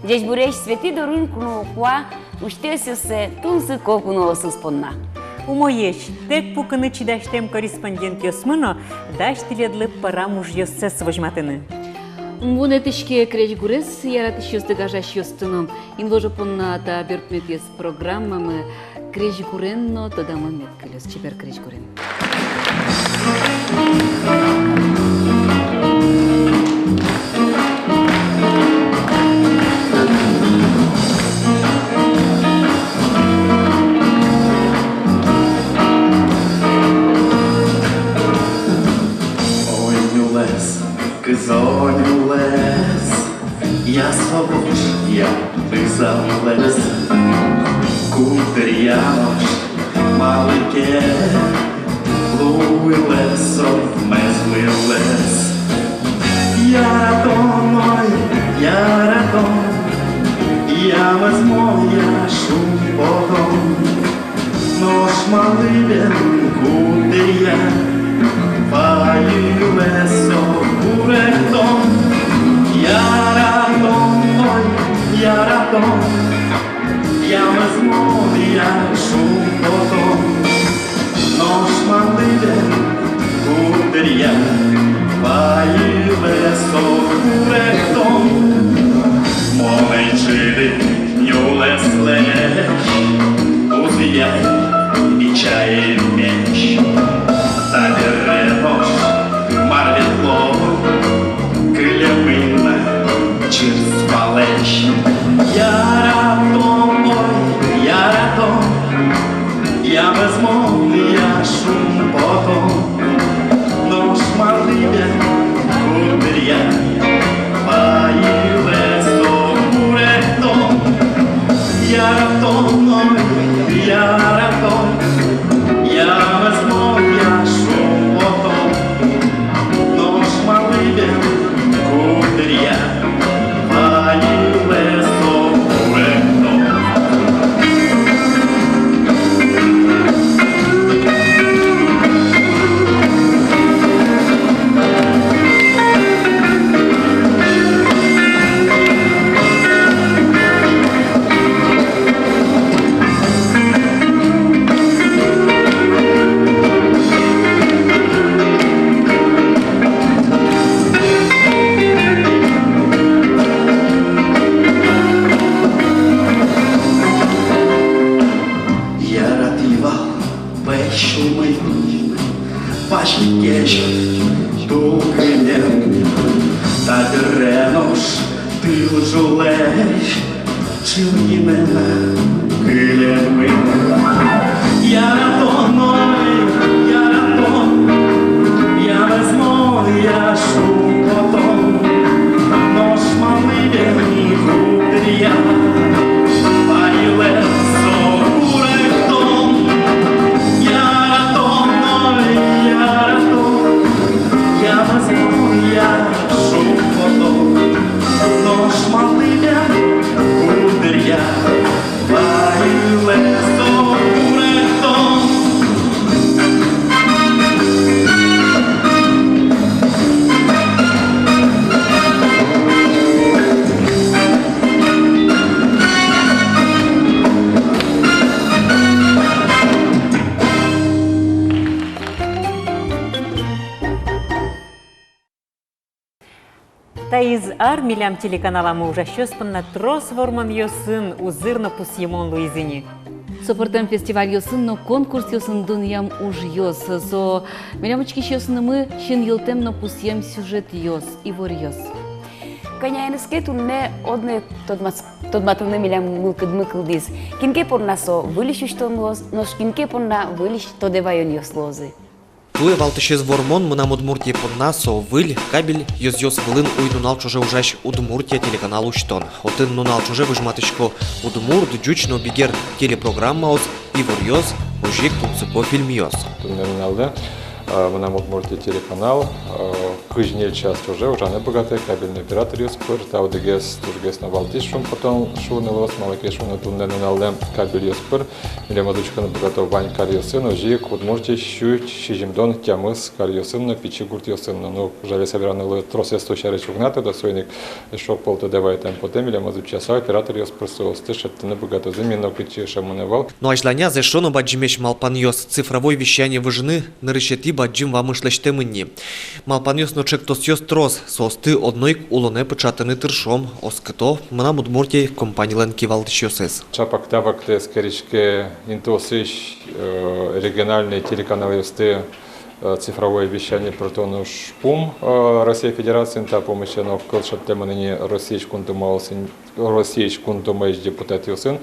Здесь бурящ свети до рынку куа, уштеся се тунсы кокуно суспонна. У моєч, тек пукани чи даштем кореспондент йосмино, даш тіледли пара муж йосце свожматини. Бунетишке креч гурес, яратиш йостыгажаш йостыном. Инложо понна та бертметес программамы креч гуренно тодама меткелес. Чепер креч гурен. Кизоню лес, я свобож, я визав лес, кутер'янош, малике, луй лесом, мезли лес. Я радон, я возьму, я шум потом, нож малибен, кутер'я, паю лесом, куректом. Я радон, я возьму, я шум потом, нож малибен, кутер'я, паю лесом, куректом. Момечили, нюлес леш, узяй і чає меч. Та деревош, марвітло, крилявина, через палеч. Я радон, я возьму, я шум потом, нож малибен, кутер'я, паю лесом, куректом. Я радон, я возьму, я шум потом, нож малибен, кутер'я, паю лесом, куректом. Пачкеш, тукинем, та дренош, ти ужулеш, чи мене килявина. Я радон, я возьму, я шум потом, нож малибен, кутер'я, паю лесом, куректом. Я возьму, я шум потом, нож малибен, кутер'я, паю лесом, куректом. Та із армілям телеканалами уже щось понад трос вормам йосын узырно пусьемон Луизини. Сопортем фестиваль йосынно конкурс йосындын ям уж йос. Со мелямочки йосынымы шин йылтемно пусьем сюжет йос, ивор йос. Каняйныске тунне одне тодматылны милям мыкылдис. Кинке порнасо вылиш уштонлоз, нож кинке порна вылиш тодевайон йослозы. Туе валтышез вормон мына Удмуртия поднасо выль кабель йоз вылын уйнунал чуже ужаш Удмуртия телеканал уштон. Отын нунал чуже выжматышко Удмурт джучно бигер телепрограмма оз ивор йоз ужик тунцыко фильм йоз. Тундерналда мы нам Удмуртия телеканал, Кыжнель часть уже не богатый, кабельный оператор Йоспыр, Таудегес, Тургес на Балтишум, потом Шунелос, Малакеш, Унатунне, Налем, кабель Йоспыр, или Мадучка на богатого Вань Карьосына, Жик, Удмуртия, Щуть, Шижимдон, Тямыс, Карьосына, Пичигурт Йосына, ну, жаль, собираны троссе стучари чугнаты, да, свойник, шок полта давай там потом, или Мадучаса, оператор Йоспыр, Состыш, это не богато, замена Пичи Шаманевал. Ну а жланя за шону баджимеш малпаньос цифровой вещание выжны на решети баджим вам ишлеште мені. Малпаньос ночек тосьос трос, состы одной улоне печатаны тыршом, оскито мнам Удмуртии компании Ленки Валтищосес. Чапак табак те скоричке интосыш региональные телеканалы Юсты цифровое вещание протону шпум Россия Федерации та помощь на колшат темани российскун думаешь депутат Юсын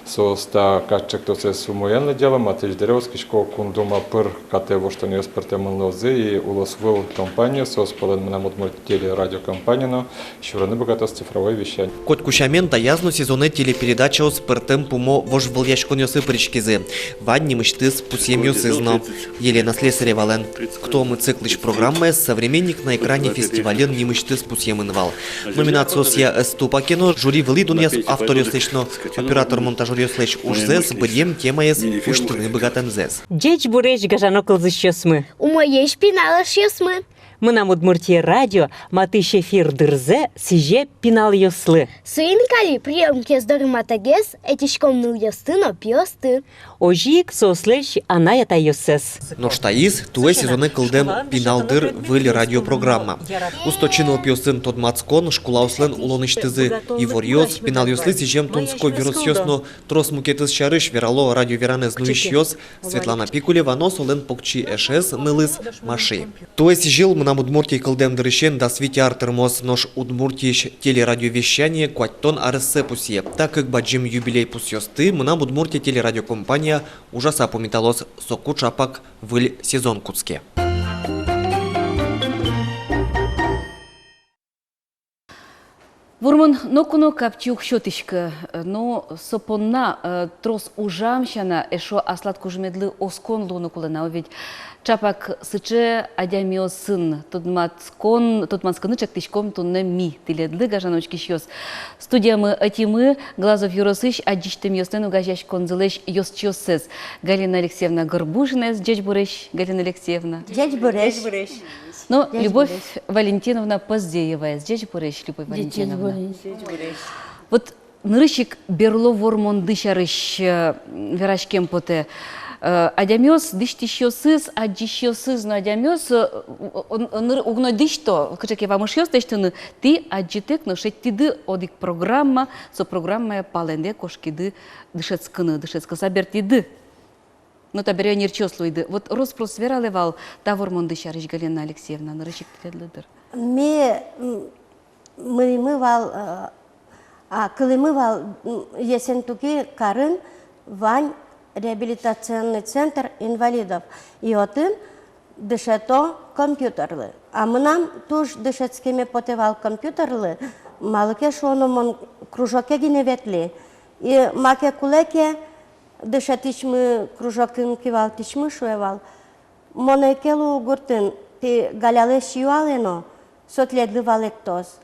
соста качек то се сумоянное дело матыш деревский школ кундума пыр кате во что не спортемон лозы и улосвыл компанию соспален нам Удмуртия радиокомпанию щураны богато цифровое вещание. Кот кушамен таязну сезоны телепередача с пертем пумо вожвал яшконёсы причкизе. Ванни мечты с пусемью сызно. Елена Слесарева Лен. Кто мы циклыш программы современник на экране фестиваля не мечты с пусемынвал. Номинацию сия эступа кино жюри вылидун яс авторюслично оператор монтажер слэш ужзес бдем тема яс уштыны богатым зес. Деч буреш гажанокол зыщосмы. У моей шпинала шесмы. Мы нам Удмуртия радио, матыш эфир дырзе, сиже пинал йослы. Суинкали приемки с дорыматагес, этишком ныл ястыно пьосты. Ожик сослеш анаята йосес. Но штаиз туэ сезоны кылдем пиналдыр выли радиопрограмма. Усточиныл пьосын тот мацкон, шкулауслен улоныштызы и ворьёс, пинал йослы сижем тунско вирусьёсно, трос мукетыз шарыш верало радио веранез нуищёс, Светлана Пикулева нос олен покчи эшес нылыз маши. Туэ сижил мы нам Удмуртии кылдем дырыщен да свитяр термос нож Удмуртиеш телерадиовещание куаттон арсепусье. Так как баджим юбилей пусьёсты, мы нам Удмуртия телерадиокомпания ужаса помиталос соку чапак выль сезон куцке. Вурман нокуно капчук щотышка, но сопонна трос ужамщана, эшо аслат кужмедлы оскон луну кулена, ведь чапак сыче адямио сын, тутмансканы чактышком тунне ми, тиледлы гажаночки щос. Студиямы атимы, Глазов Юросыш, адиштем йостену гажащ конзылеш йосчосес. Галина Алексеевна Горбушина, дядь Буреш, Галина Алексеевна. Дядь Буреш. Но Любовь Валентиновна Поздеева, здесь Буреш, Любовь Валентиновна. Вот нырыщик берло вормон дышарыш верашкем поте. Адямёс дыштищёсыз, аддищёсыз, но адямёс угно дышто, качеке вамышёс дыштыны, ты аджитек, но шеттиды одик программа, со программа паленде кошкиды дышецкыны, дышецкы сабертиды. Но таберё нерчослуйды. Вот роспрос вералевал тавор дышарыш Галина Алексеевна, нырыщик тиледлыдыр. Коли мывал есентуки карын Вань реабилитационный центр инвалидов. И отын дышето компьютерлы. А мы нам туж дышецкими потевал компьютерлы, малыке шономон кружоке гиневетли. И маке кулеке дышатичмы кружокын кивалтичмы шуевал. Монекелу гуртын ти галялеш юалено сотледлы валектоз.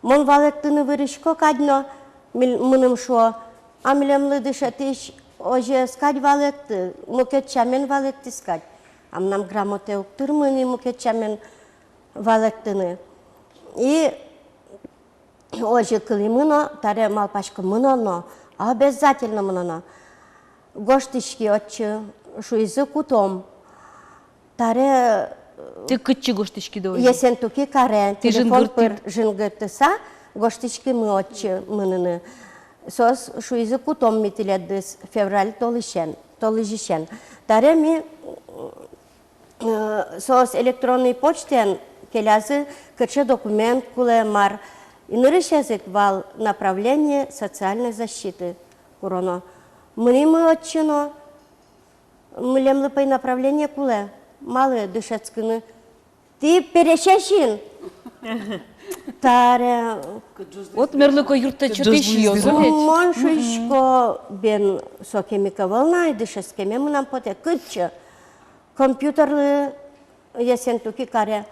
Мон валектыны вырышко кадно мыным шо, а милемлы дышатич оже скать валекты, мукетчамен валекты скать. Ам нам грамоте уктырмыны мукетчамен валектыны. И оже кылымыно, таре малпашка мыноно, обязательно мыноно. Гоштышки отчы, шуизы кутом. Таре Ты кытчы гоштышки довольны? Есен туки карен, телефон пыр жынгыртыса, гоштышки мы отчы мыныны. Сос шуизы кутом митиледдис февраль толыжишен. Таре ми сос электронный почтен келязы кырчы документ куле мар. Инырыш язык вал направление социальной защиты. Уроно. Мы отчино, млемлы по направлению куле. Малые дышецкины. Ты перешешин. Таре. Вот мерлыко юртта чотыш йозу. Моншишко бен сокемика волна и дышецкеме мы нам поте кытчы. Компьютерлы Есентуки care,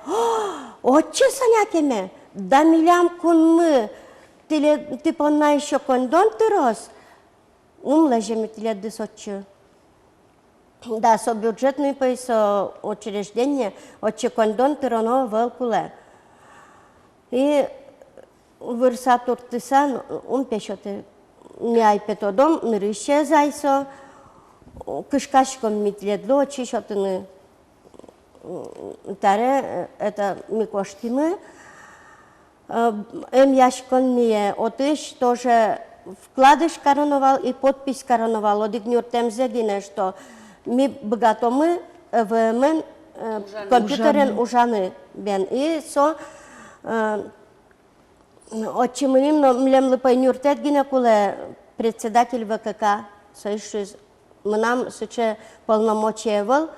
o ce să ne cheme? Da miliam cu mă, te ponnai și condon tăros. Лежим тиле десочи. Да, со бюджетный со учреждение, отче кондон тироно вълкуле. И върсатор тисан, пешоте, не ай петодом, не рыще зайсо, кышкашком митледло, чишотыны. Таре, это микоштимы. Яшконные, отыш тоже вкладыш короновал и подпись короновал. Одигнюр тем зегине, что мы богатомы в мен компьютерен ужаны бен. И со отчимыним, но млем лыпайнюртет гинекуле председатель ВКК, союз мнам суче полномочия вол,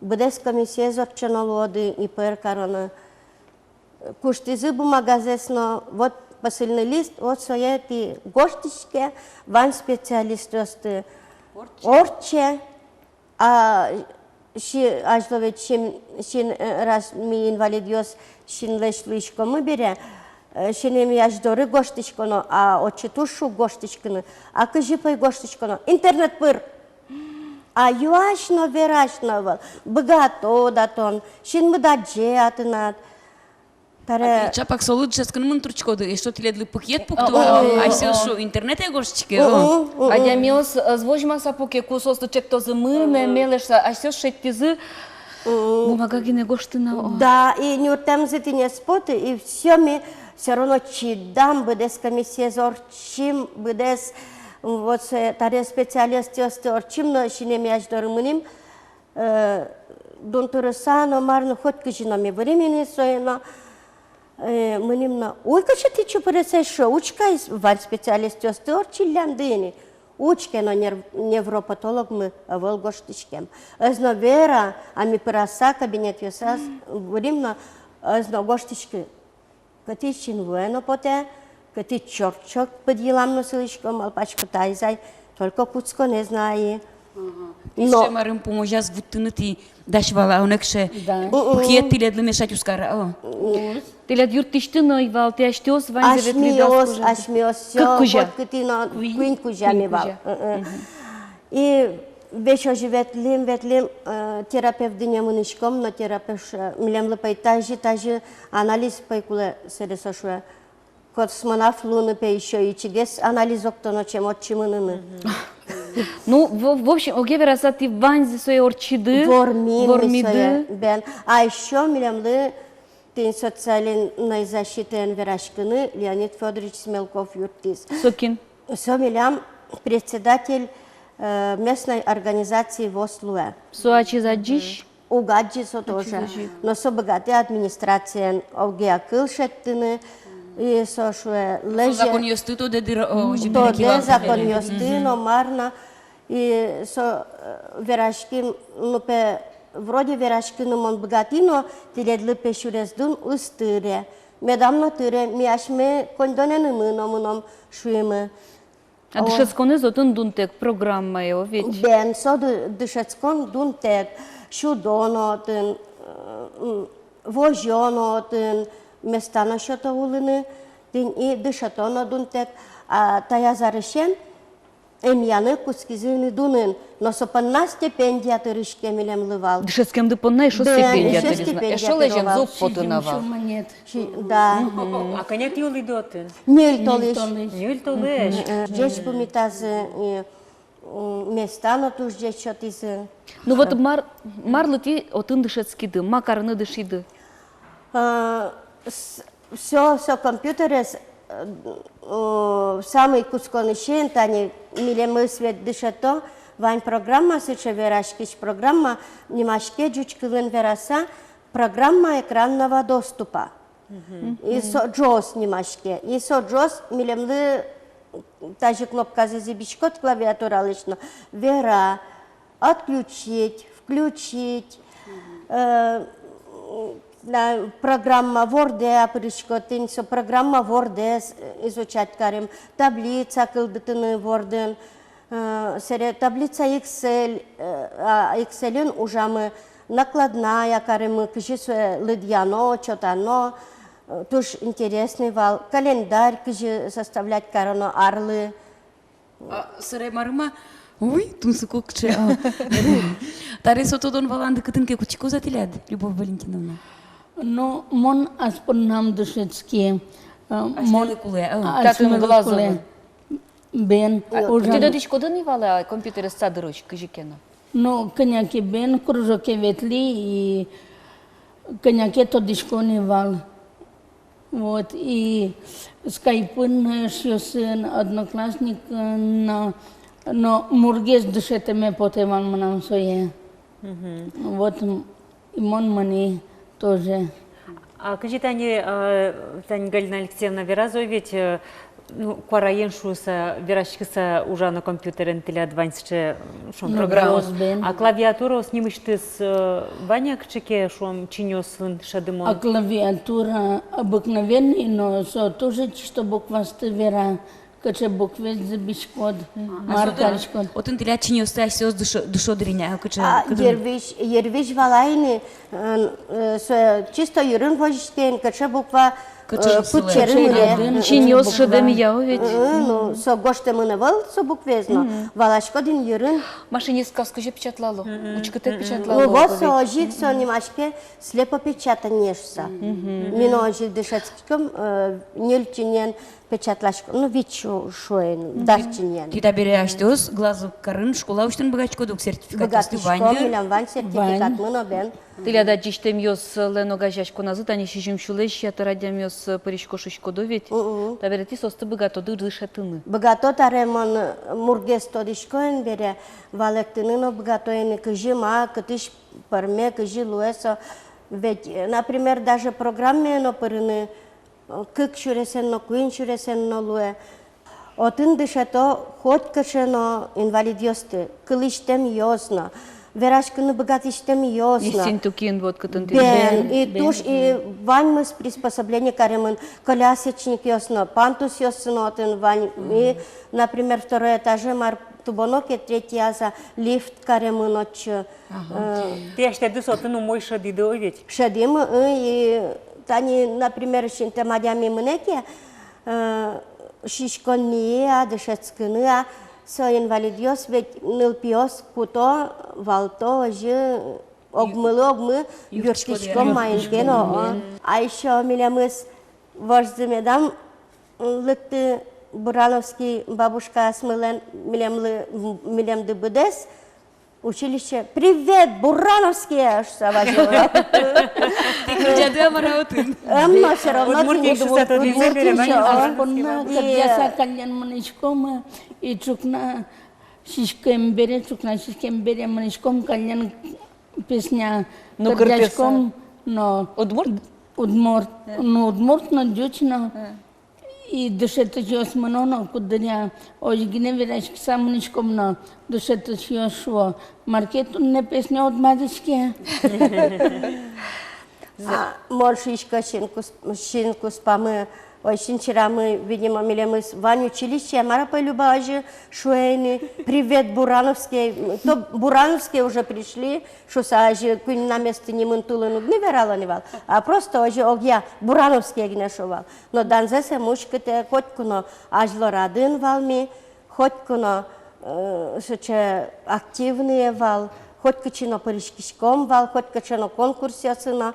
бъдес комисия за чаналоды и пэр корона. Куштизы бумагазесно, вот посыльный лист, вот свои эти гоштички, ван специалисты, орче, а ажловет шин раз ми инвалидиос шин лешлишко мы бере, шинем яждоры гоштичконо, а отчетушу гоштичконо, а кажипай гоштичконо, интернет пыр. А юашно верашно вал, богато датон, шин мыдадже атынат. Чапак солуджес când mânturcicodu, ești tot le pachet puktu, ai să internet e goștică. А я миос звожма са поке кусос то чек то змыне мелеш, а все шеттизы. Бумага гине гоштына. Да, и не утем зити не споты, и все ми все равно чидам бъдес комисия за орчим, бъдес вот таре специалисти орчим, но ще не ми аж дормыним. Дунтурысано марно хоть кыжина ми времени соено. Мынымна, ой, кача ты чё поресешь, учка валь специалисти орчиллян дыни. Учке, но невропатолог мы волгоштичкем. Эзно вера, а ми пыраса кабинет юсас, временно эзно гоштички. Кати чинвуено поте, кати чорчок по делам носиличком, алпачку тайзай, только куцко не знае. Но марым поможас вуттынати дашвала онекше пакет тиле для мешать ускара. Тиле юртиштына ивал, те аштиос ванзевет лидас. Ашмиос, все, вот катино, куин кужами вал. И вещо живет лим, терапевт дыня мынышком, но терапевт милем лыпай тажи анализ пайкуле сересошуе. Космонавт луны пе еще и чигес анализ октоно чем отчимыныны. Ну, в общем, оге вераса ти ванзи свои орчиды, вормиды. А еще милемлы тин социальной защиты верашкины Леонид Федорович Смелков юртис. Сокин. Со милям председатель местной организации ВОСЛУЭ. Суачи заджиш? Угаджи со тоже. Но со богатая администрация оге акылшеттыны. И сошуе леже. Закон ёстыто де То де закон ёстыно марна. И со верашким, ну пе вроде верашкину мон богатино, тиледлы пешурездун устыре. Медамно тыре, миашме кондонены мыном шуемы. А дышецконы зотун дунтек программа его ведь. Бен со дышецкон дунтек, шудонотын, вожонотын, местано що-то улини, і дишатоно дунтек, а тая заришен, ем'яни кускізини дунин, но сопанна стипендія тиришке мілем ливал. Дышецкем дипонна, що стипендія тиризна. Що лежем зуб потунавал. Да. А коняк юли доти? Ніль толиш. Ніль толиш. Жеч помітази местано туж жеч що-тизи. Ну вот марлы ти отын дышецкиды, макарны дышиды. Все компьютеры самый кусконышен, тани милемы свет дышато, вань программа сыча верашкич программа немашке джучкылын вераса программа экранного доступа. И со джос немашке. И со джос милемлы та же кнопка зазибичкот клавиатура лично. Вера отключить, включить. Программа Word, апричкотин, со программа Word изучать карим, таблица кылдытыны Word, таблица Excel, Excel'ün ужамы накладная, которые мы кыжи лыдьяно, чотано, туж интересный вал, календарь кыжи составлять карано арлы. Сырай марыма, ой, тунсы кокче. Таре сотодон валанды кытынке кучико затиляд, Любовь Валентиновна. Ну, мон аспон нам душецкие. Ашнелы куле. Татыны глазовы. Бен. Ти додич кодан ивала компьютер садыроч кыжикена? Ну, коняки бен, кружоке ветли и коняке то дишкони вал. Вот, и скайпын шьёсын одноклассник, но мургес душете ме потевал манам сое. Вот, и мон мани тоже. А кажи, Таня Галина Алексеевна, веразой ведь куараен шуса, верашкиса уже на компьютере телят ваньше шум программу. А клавиатуру снимешь ты с ваняк чеке шум чинёсын шадымон? А клавиатура обыкновенный, но со тоже что буква вера, каче буквы забиш код, маркариш код. Вот он телят чинёсы, а сёс душодриня, каче. Ервиш валайны, чисто юрын вожден, каче буква путчерын. Чиньос шадамияу ведь. Ну, со гоштемыны вал, со буквезно. Валашкодин юрын. Машинистка скажи печатлало. Учката печатлало. Вот со ожик, со немашке слепо печатанешься. Мино ожик дышецким, нельчинен печатлашко. Ну, вид шуэн, дарчинен. Ти табире аштёс, глазу карын, школа уштын богачко дук сертификат Богатышко, милям вань сертификат мыно бен. Тиляда джиштем йос лено гажашко назыт, они шижим шулеш, я тарадям йос паришко шишко доведь. Табире ти состы богато дышатыны. Богато таремон мургес тодишкоен бере, валектыныно богатоен кыжима, кытыш парме, кыжи луэсо. Ведь, например, даже программе но пырыны, кык шуресен, но куин шуресен, но луэ. Отын дышато хоть кышено инвалидиосты, кылыштем йосно. Верашканы богатыштем йосно. Истин тукин вот кытын Бен, и туш, и вань мы с приспособления каремын, колясочник йосно, пантус йосно отын вань. И, например, второй этаже мар тубоноке, третий аза лифт каремын отчу. Ты аштеды сотын умой шадиды оведь? Шадим, и тани, например, шинтемадями мынеке, шишконния, дышецкыния, со инвалидиос, ведь нылпиос, куто, валто, же, огмы, юрчкичком майнкено. А еще милямыс вождзымедам, лыкты Бурановский бабушка смылен милямды быдес, училище. Привет, Бурановские! Что важно? Ты кричады амараутын. Но все равно ты не Я кальян маничком и чукна шишкем бере маничком кальян песня кардячком, но удмурт, но дючно. И душето јос мноно кудања ожгине верашки самуничком на душето јос во маркетун не песня од мадичке. Моршичка шинку спамы, очень вчера мы, видимо, мы с Ваней училище, Мара полюбажи, шуэйны, привет, Бурановские. То Бурановские уже пришли, что сажи, кунь на место не ментулы, не верала не вал, а просто уже огня Бурановские гнешовал. Но данзесе мушките, хоть куно ажло радын валми, хоть куно активные вал, хоть качино паришкишком вал, хоть качино конкурсе сына.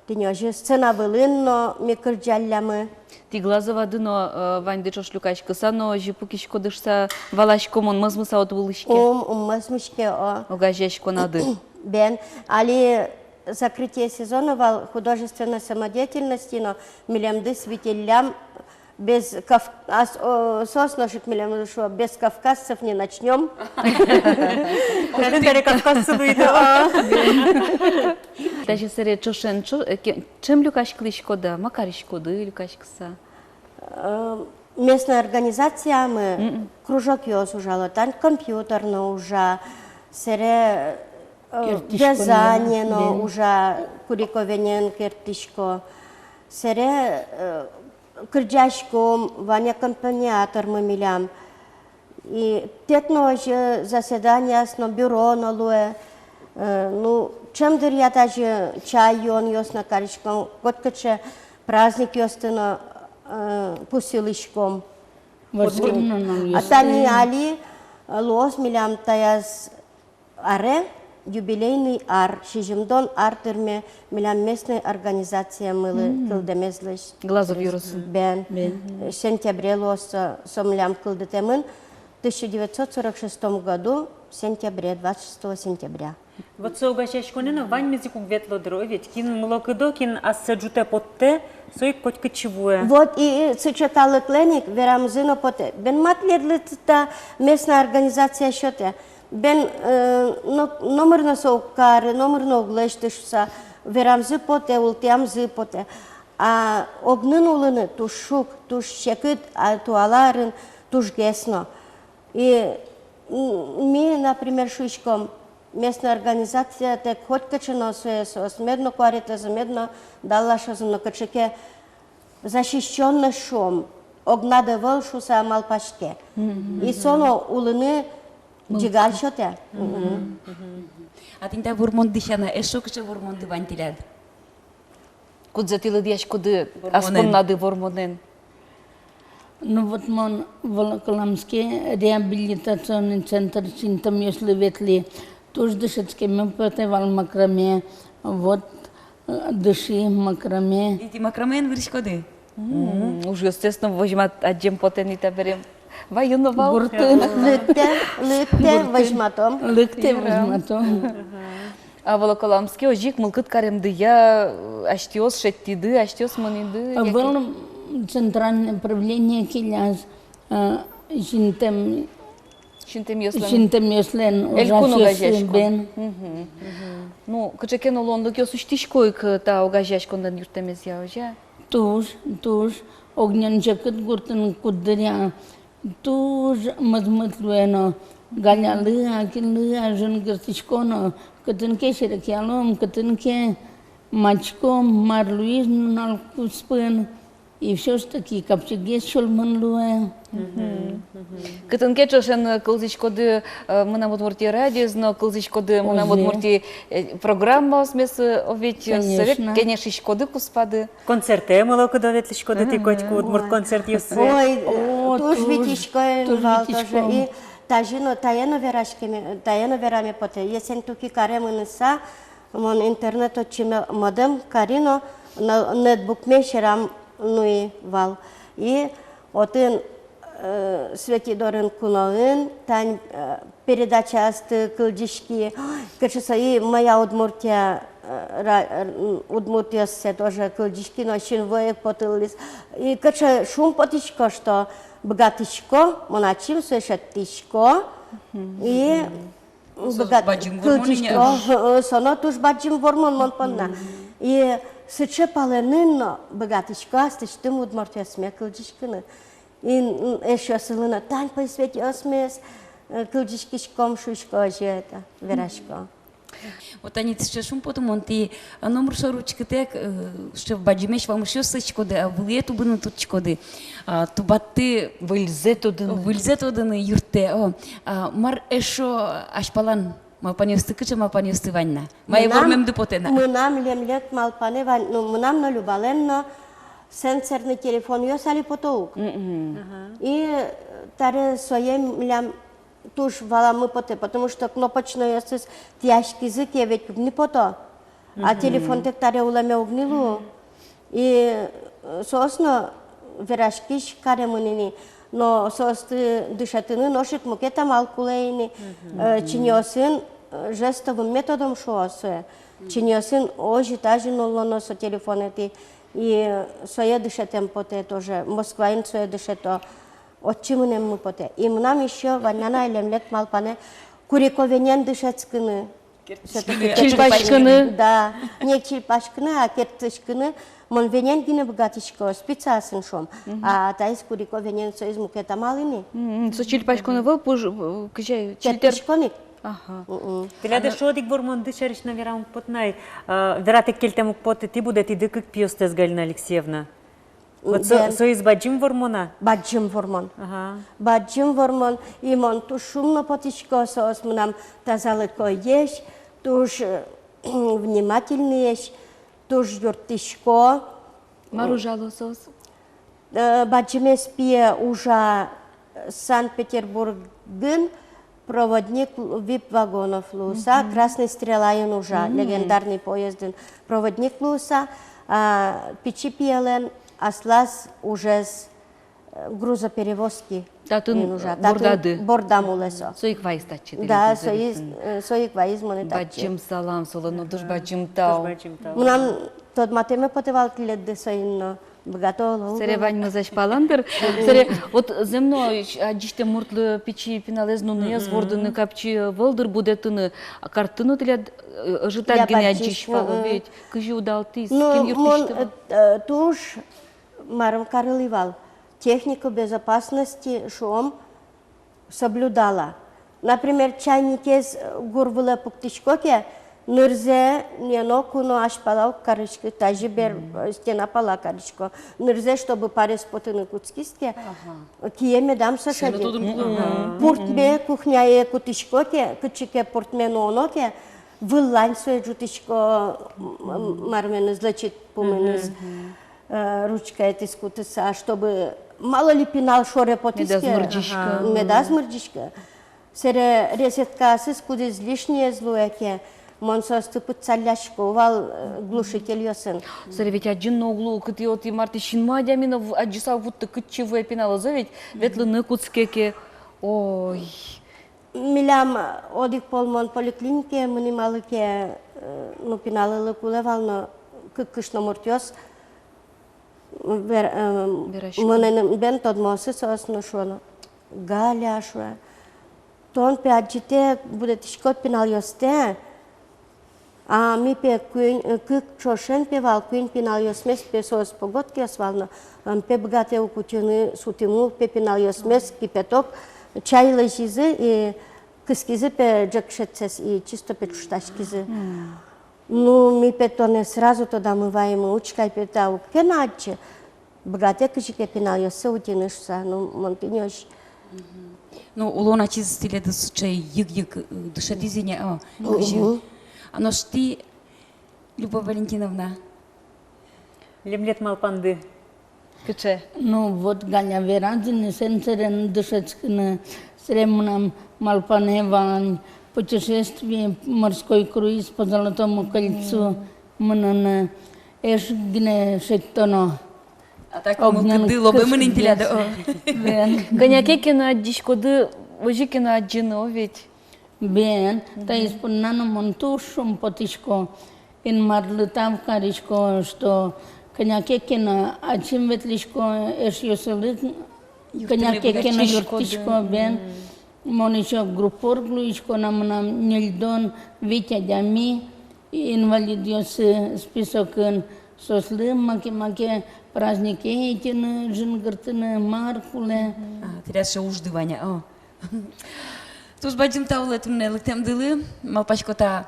Тинёжи сцена вылынно микрджаллямы. Ти глазова дыно вань дычош люкачка сано жипукишко дышса валашкомон мазмыса от вылышке. Мазмышке о. Огажешко нады. Бен, али закрытие сезона вал художественной самодеятельности, но милямды светилям без сосношек милям, что без кавказцев не начнем. Кавказцы выйдут. Даже серия чошенчо, чем люкаш клишко да, макаришко да, люкаш кса. Местная организация мы кружок ёс ужала, там компьютерно уже, серия вязание, но уже куриковенен кертишко, серия кырджашком, Ваня аккомпаниатор мы милям. И тетно же заседание с бюро на луэ. Ну, чем-то я даже чай он ёс на каричком, вот каче праздник ёстына пусилышком. А тани али лос милям таяз аре юбилейный ар, шижимдон артерме милям местная организация мылы кылдемезлыш. Глазов юрусын. Бен. Сентябре лос сомлям кылдетемын. В 1946 году, в сентябре, 26 сентября. Вот со угощачконена вань мезику ветло дровить, кин млокидо, кин ассаджуте потте, соик коть кочевое. Вот и сочетала клиник, верам зино поте. Бен матледлита местная организация счете. Бен номер на соукаре, номер на углештышса, верам зи поте, ултиам зи поте. А огнын улыны тушук, туш чекит, а туаларын туш гесно. И мы, например, шучком, местная организация, так хоть качано суесос, медно кварита за медно дала шазу на качеке защищенный шум, огнадевал шуса малпашке. И соно улыны джигальшоте. А тинта вурмондышана, эшо кыше вурмонды вантилад. Кудзатилы дияш куды аспоннады вормонен. Ну вот мон Волоколамский реабилитационный центр синтом если ветли, тоже дышецкий мы потевал макраме, вот дыши макраме. Ити макрамен вырышкоды? Уже естественно возьмат аджем потените берем. Воюновал. Буртын. Лыкте возьматом. Лыкте возьматом. А Волоколамский ожик мылкыт каремды я аштиос шеттиды, аштиос маниды. Был центральное правление Киляз, Шинтем Йослен, ужасен бен. Ну, качекен Лондон кё суштишкой к та огажашкондан юртемез я уже. Туж, огнян жакет гуртын куддыря, туж мазмытлуэно, галялы, акиллы, ажын гыртышконо, кытынке шерекялом, кытынке мачком, марлуиз налкуспын, и все ж таки капчыге шолманлуэ. Кытынке чошен кылзышкоды мына вот мурти радиозно, кылзышкоды мына вот мурти программа смес овет совет, конечно, шкоды куспады. Концерты млокидо ветлишкоды ти котьку удмурт концерт юсы. Ой, туж витишко инвал тоже. И тажино таяно верами поте. Есен туки каремыныса, мон интернет очиме модем карино нетбук мешерам нуи вал. И отын Светидорын куналын, тань передача асты кылдишки, качеса и моя Удмуртия се тоже кылдишки, но очень воек потылись. И каче шум потичко, что богатичко, моначим суешеттичко, и кылдишко, соно туж баджим вормон монпонна. И сыче паленынно богатичко, астычтым Удмуртия сме кылдишкины. И еще сылына тань по свете осмес, кылдишкишком шушко же это, верашко. Вот они ще шум потом он ти номер шоручки тек, ще баджимеш вам ще сичкоди, а вулету бину тут чкоди. Тубати вильзет одини юрте. Мар ешо аж палан. Малпаньосты кыча, малпаньосты ванна. Май вормем депотена. Мы нам лемлет малпане ван, ну мы нам на любаленно сенсорный телефон ёсали потоук. И таре своем лям туж вала мы поте, потому что кнопочный ёсыс тяжкий язык я ведь не пото. А телефон тек таре уламе угнилу. И сосно верашкиш каремунини. Но состы дышатыны ношик мукета малкулейни. Чиньосын жестовым методом шоосуе. Чиньосын ожи тажи нулоно со телефонети. И своє дышетем поте тоже. Москва ин своє дышето. Отчимынем мы поте. И нам еще ваняна илемлет малпане куриковенен дышецкыны. Чильпачкыны? Да. Не чильпачкыны, а кертышкыны. Мон венен гине богатичко спецасын шом. А таис куриковенен соиз мукета малыни. Со чильпачкыны был пуж кыжай Кертышконик. Тиляде шодик вормон дышариш на верам потнай. Вератек келтемук поте ти буде ти дыкык пьёстес Галина Алексеевна. Вот соиз баджим вормона? Баджим вормон. Баджим вормон. И мон ту шумно потичко соос мнам тазалыко еш. туж внимательные, туж юртышко. Маружало сос. Бачиме спие уже Санкт-Петербургын проводник вип-вагонов Луса, Красный Стрелаин уже, легендарный поезд, проводник Луса, Печи пиелен, Аслас уже с грузоперевозки. Татын бордады. Бордамулесо. Соик вайс тачи. Да, соик вайс монетачи. Бачим салам, солоно душ бачим тау. Нам тот матеме потевал клетде соинно. Богато. Серевань мы зашпаландыр. Сере вот земно аджиште муртлы печи пиналезну не свордыны капчи волдыр будетыны картыны тиле житат гене аджиш фалы ведь кыжи удалтис кем юртышты. Туж марам карыливал. Технику безопасности шум соблюдала. Например, чайникез гурвула пуктишкоке нырзе нено куно аш палау карышки, тажи бер стена пала карышко. Нырзе, чтобы паре спотыны куцкистке, киеме дам сашади. Пуртме кухняе кутишкоке, кычике пуртме ноноке, вылань свое жутишко мармен излечит пуменыз ручка эти скутыса, чтобы мало ли пинал шоре потиске. Медаз мырдишка. Сере резетка сыз куды излишнее злуяке. Монсос тыпыт цаляшко, увал глушитель йосын. Сере ведь один на углу, кыты от и марты шинма дямина аджиса вот кычевая пинала зовет, ветлы на куцкеке. Ой. Милям одих полмон поликлинике, мунималыке, ну пиналы лыкулевал, но кыкышно муртёс. Мынын бен тодмосы сосно шоно. Галя шуа. Тон пе аджите будет шкот пинал йосте. А ми пе кык чошен певал, куин пинал йосмес пе сос погодки освално. Пе богате укутюны сутиму пе пинал йосмес кипяток. Чай лежизы и кыскизы пе джекшетсес и чисто пе чушташкизы. Ну, ми петоне сразу туда мываем учкой петау. Кеначе, богате кышике пинал йосе утинышса, ну, монтинёш. Ну, улона чиз стиле да сучай йыг-йыг дышадизине, а но шти, Любовь Валентиновна? Лемлет малпанды. Кыче? Ну, вот Ганя Верандин, сенсерен дышецкина, сремнам малпаневань, путешествие, морской круиз по Золотому кольцу, мнена, эш гне шеттоно. А так мылкыдыло бы мы нинтиляда. Гоняке кино аддишкоды, ожи кино адджино ведь. Бен, та исполнено монтушум потишко, ин марлытам каришко, что коняке кино, а чем ветлишко, эш ёсылык, коняке кино юртишко, бен, монишо группор глуишко, нам нельдон, витя дями, инвалид ёсы списокын, сослым, маке праздники этины, жингыртыны, маркуле. Трясша уждываня, о. Туз бадим тауле тунне лыктем дылы, малпачкота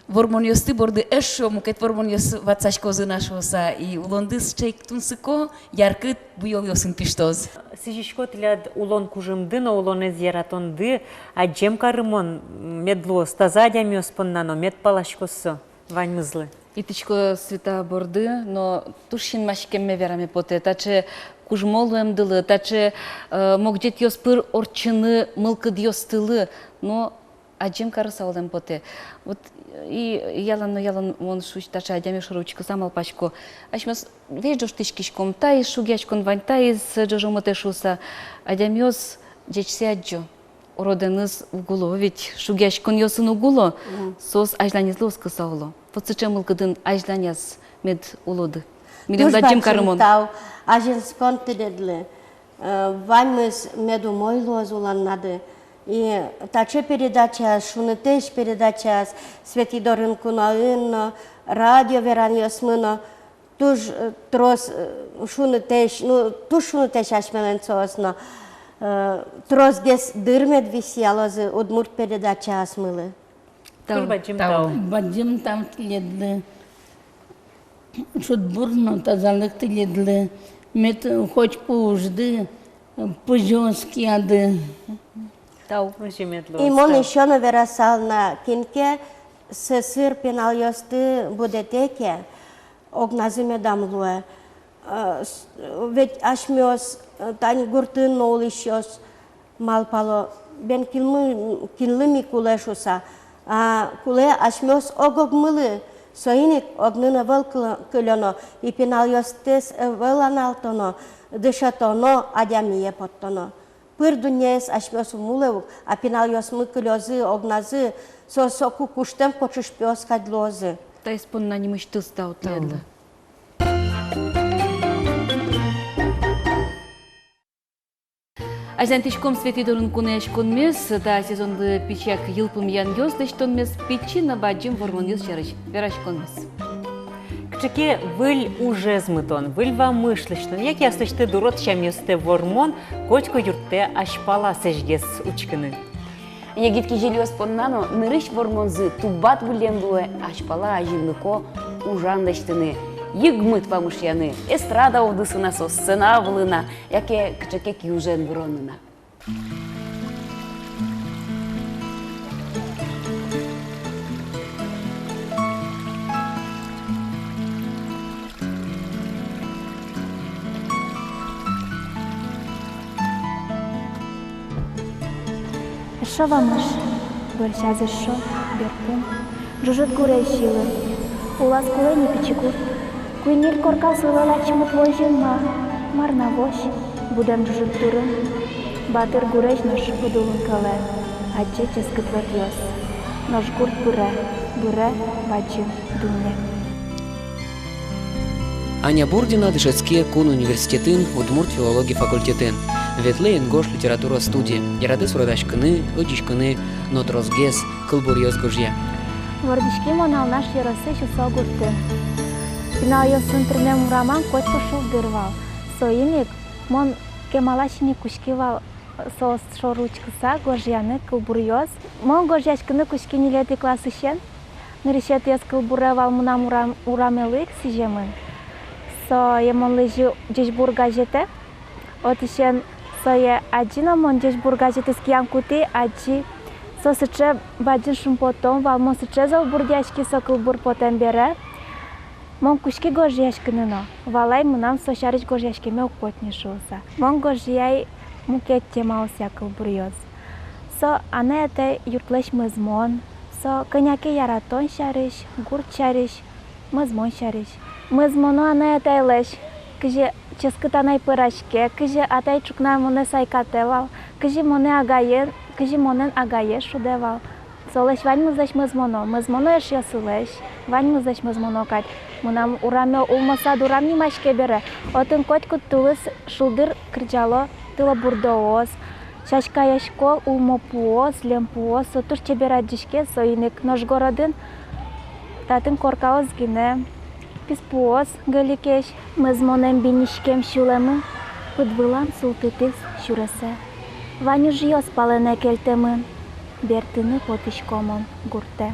вормониосты борды эшо, мукет вормониос ватсашкозы нашоса, и улондыс чейк тунсыко, яркыт буйол ёсын пиштоз. Сижишко тляд улон кужымды, но улон эз яратонды, а джем карымон медло стазадя мёспоннано, мед палашкосо, вань мызлы. Итичко света борды, но тушин машкемме вераме поте, таче кужмолуем дылы, таче могдет йоспыр орчыны мылкыд йостылы, но аджем карысаулем поте. Вот и ялан он шуч таче адями шаручка самал пачко. Ашмас веждош тишкишком, тай шугячкон вань, тай с джожомате шуса, адямиос джечсе аджо. Роденыз угуло, ведь шугячкон йосын угуло, сос ажланизлы оскысауло. Вот зачем мылкыдын ажланяс мед улоды. Милем даджим карымон. Аженскон тедедлы. Ваймыз меду мойло зулан нады. И таче передача, шунетеш передача, Светидорын кунаын, радио веран ясмына, туж трос шунетеш, ну туж шунетеш ашмелен соосна. Трос гес дырмед висялозы, удмурт передача асмылы. Бадим там тледлы. Шут бурно тазалык тледлы. Мет хоть пужды, пужонски ады. И мон еще наверасал на кинке сесир пенал ёсты будетеке, огназыме дамлуэ. Ведь ашмёс, тань гуртын нолышёс, малпало, бен кинлыми кулешуса, а куле ашмёс огогмылы, соиник огнына выл кылёно, и пенал ёстес выланалтоно, дышатоно, адямие поттоно. Пыр дүниес ашмёс умулевук, а пенал ёсмы кылёзы, огназы, соку куштем кочышпёс кадлозы. Та испонна не мечты стал тайдла. Азантичком светидорын кунеш конмес, да сезонды пичак йылпым ян ёслыш тонмес, пичи на баджим вормон ёс чарыч, вераш конмес. Кчеке выль уже змытон, выль вам мышлыштон, як яслышты дурот шамёсте вормон, кочко юртте ашпала сежгес учкыны. Егитки жильёс поннано, нырыш вормонзы тубат вылемдуэ, ашпала ажинлыко ужандаштыны. Йыгмыт памышьяны, эстрада одысына со сцена вылына, яке кчеке кюжен вронына. Шо вамыш, бөлшазы шо, берпум, жужут гуре силы, улас кулени пичекут, куйнир корка сылала чымыт вожженма, марна вож, будем жужут турын, батыр гуреш наш будулын кале, аджи ческыт ватьёс, наш гурт быре, бачы, думне. Аня Бурдина дышецке кун университетін, Удмурт филология факультетін. Ветлейн гош литература студия. Ярады сурадашкыны, одишкыны, нотрозгес, кылбурьёс гожья. Вардишки монал наш ярасы часо гурты. Пинал ёсын трмем раман коть пошел дырвал. Соиник мон кемалашини кушкивал со шоручкыса гожьяны кылбурьёс. Мон гожьяшкыны кушкини лети классы щен. Нырышет ес кылбуревал мунам урамелык сижемын. Со емон лежи джешбур газете. Отишен сое аджина мон джешбур газете скиян кути аджи. Со сыче баджин шум потом вал мон сыче зал бурдяшки со кылбур потом бере. Мон кушки гожьяшкыныно. Валай мунам со шарыч гожьяшкеме укотни шулса. Мон гожьяй мукет темауся кылбурьёз. Со ане это юртлеш мызмон. Со коняке яратон шарыш, гурт шарыш, мызмон шарыш. Мызмоно ане это элеш. Кыже ческытанай пырашке, кыже атай чукнай моне сайкатевал, кыже моне агаен, кыже монен агае шудевал. Солеш вань мызаш мызмоно, мызмоно еш ясылеш, вань мызаш мызмоно кать. Мунам ураме улмаса дурам нимашке бере. Отын котку тулыс шулдыр кырджало, тыла бурдооз, шашка яшко улмопуоз, лемпуоз, сотур чебераджишке соиник ножгородын, татын коркаоз гине. Писпуоз галикеш, мызмонем бинишкем шулемы, подвылан султытыз шуресе. Ваню жьёс палене келтемын, бертыны потышкомон гурте.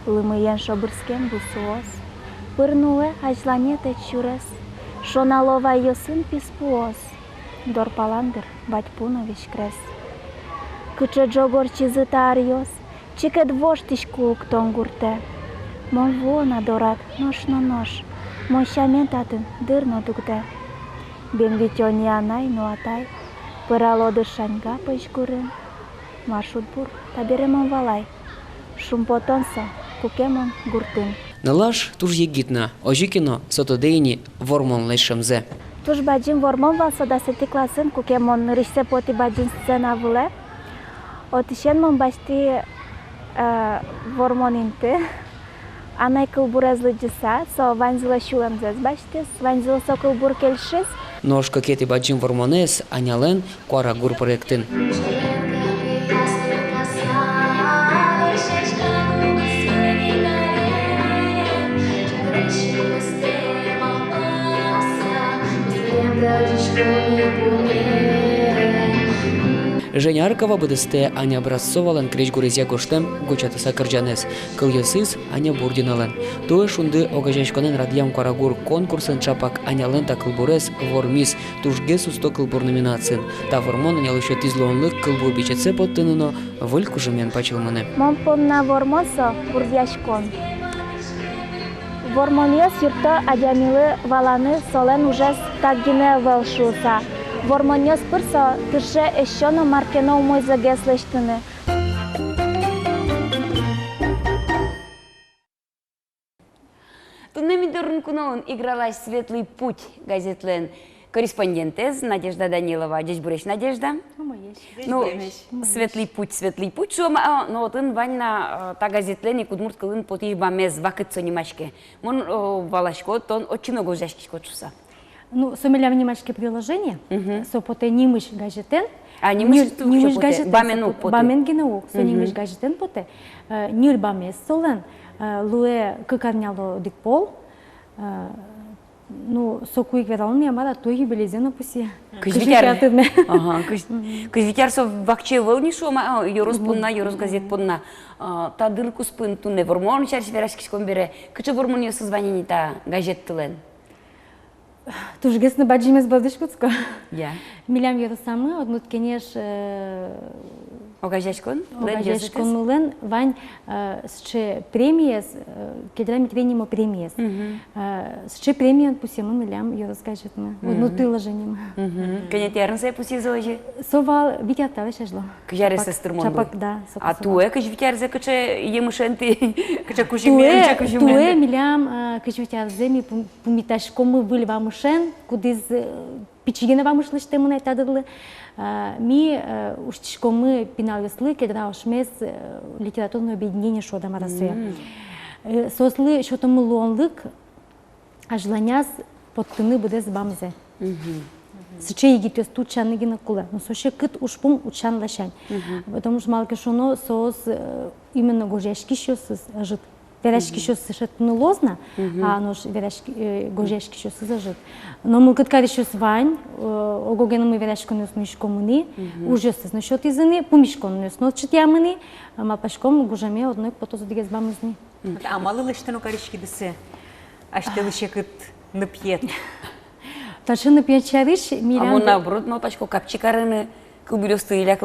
Лымыен шобырскем бусуоз, пырнуле ажланете чурес, шоналова йосын писпуоз, дорпаландыр батьпунович крес. Кыче джогор чизыта арьёс, чикет воштишку уктон гурте. Мон вона дорат нож на нож, мон шамен татын дырно дугде. Бен витёни анай нуатай, пырало дышаньга пышгурын. Маршрут бур таберемон валай, шум потонса кукемон гуртын. Налаш туж егитна, ожикино сотодейни вормон лешемзе. Туж баджин вормон вал со 10 класын кукемон рышсе поти баджин сцена вуле. Отишен мон башти вормонинты. Анай кылбурезлы джиса, со ванзила шулем зез баштес, ванзила со кылбур келшис. Нож какети баджин вормонес, анялен куара гур проектын. Женя Аркова быдысте Аня Образцовалан крич гурезия коштем гучатыса кырджанес. Кыл йосыз Аня Бурдиналан. Туэ шунды огажешконен радиям карагур конкурсын чапак Анялен та кылбурес вормис тужге сусто кылбур номинацин. Та вормон анял еще тизлонлык кылбур бичетсе поттыныно выль кужемен пачылманы. Мон понна вормосо бурдяшкон. Вормоньос юрто адямилы валаны солен ужас таггине велшуса. Вормоньос пырсо тыше ещё маркено мой загеслештыны. Туннемидорн куноун игралась «Светлый путь» газетлен корреспондентез Надежда Данилова. Здесь буреш Надежда? Ну, «Светлый путь». Шома, но тын ванна та газетлен и кудмурт кылын поти бамез вакыт сонимашке. Мон валашко, тон очень много жашки скотчуса. Ну, сомеля внимашке приложение, со поте нимыш газетен. А нимыш поте, бамену поте. Баменгенеу, со нимыш газетен поте. Нир бамез солен. Луе кыкарняло дикпол, ну, сокуик вералны ямада той юбилезена пуси. Кыжвитяр. Ага, кыжвитяр со вакче волни шома, yoruz punna, yoruz газет punna. Та дырку спын тунне вормон чарш верашкиш комбере. Кычы вормон ёсыз ванини та газет тылен. Тужгесны баджимес бадышкутско. Я. Милям яросамы, однут кенеш Огажешкон мулен вань сче премиес, кедрами тренимо премиес. Сче премиан пусемон милям яросгажетны. Однут приложением. Кенетярн се пуси зожи. Совал витятаве шажло. Кжаре се струмон. Чапак да. А туе кжвитяр зе кче емшенти, кче кужимен, кче кужимен. Туе милям кжвитяр зе ми пумиташком выл вамшен, кудиз пичигена вамшлы штемуна тадырлы. Ми уштишкомы пиналыслы кедра ошмес литературное объединение шода марасуя. Сослы шотомы луонлык ажланяс поттыны будес бамзе. Сыче егитес тут чанны гина кула. Но соще кыт ушпум учан лашань. Потому что малки шоно соос именно гожешки шосыз жит. Верашки шосыз шатны лозна, а нож верашки гожешки шосыз жит. Но мы кыткари шос вань, огогена мы верашкон нес мишкомыни, ужесыз насчет изыны, пумишкон нес нос читямыни, малпашком гужаме одной потозу дигез бамызни. А малы лыштыну каришки десе, аштелыше кыт напьет. Таши напьет чарыш, мирян... А мон наоборот, малпашко капчикарыны, кылбурёсты или